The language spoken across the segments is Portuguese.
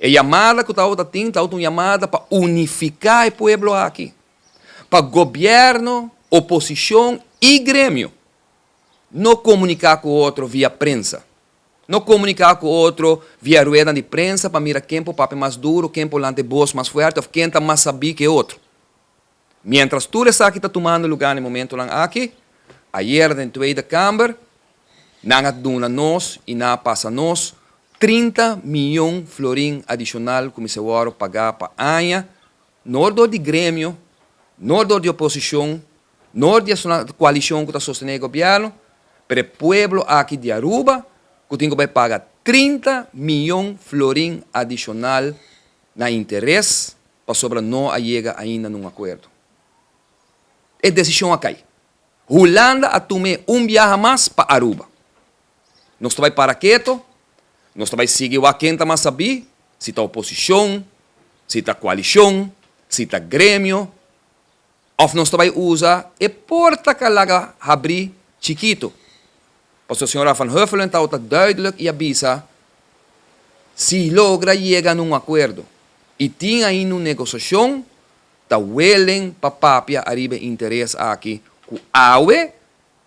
E chamada que estava tendo, uma chamada para unificar o povo aqui. Para governo, oposição e grêmio. Não comunicar com o outro via prensa. Não comunicar com o outro via rueda de prensa para mirar quem é o papel mais duro, quem é o lante voz mais forte, ou quem está mais sabido que o outro. Mientras tu está aqui tomando lugar no momento lá aqui, ayer na Tweede Kamer, não dona nós e não passa nós 30 milhões florim adicional que se vai pagar para a ANHA, não do de grêmio, não do de oposição, não de coalição que está sustentando o governo, para o povo aqui de Aruba, que tem que pagar 30 milhões florim adicional na interesse para sobre não chegar ainda num acordo. É decisão a cair. Holanda a tomar viagem mais para Aruba. Nós vai para quieto, nós vai seguir o quem está mais saber, se está oposição, se está coalição, se está grêmio, ou nós vai usar a porta que ela abrir chiquito. Porque a senhora Van Huffelen está duidelijk e avisa se logra chegar num acordo. E tem aí uma negociação, está willing para papia arriba interesse aqui, que awe,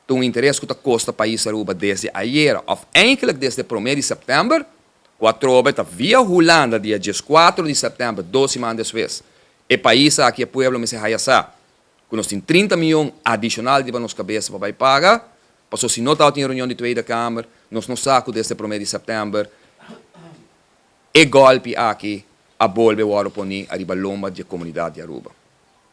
tem interesse que custa país Aruba desde ayer, ou eigenlijk desde 1 de setembro, que a tropa está via Holanda, dia 4 de setembro, 2 semanas depois. E país aqui, o povo me se hayasa, que nós temos 30 milhões adicional de nossa cabeça para pagar. Passou se não está em reunião de Tweede Kamer, nós não saco desde 1 de setembro, e golpe aqui, a bolbe o Aroponi, a riba lomba da comunidade de Aruba.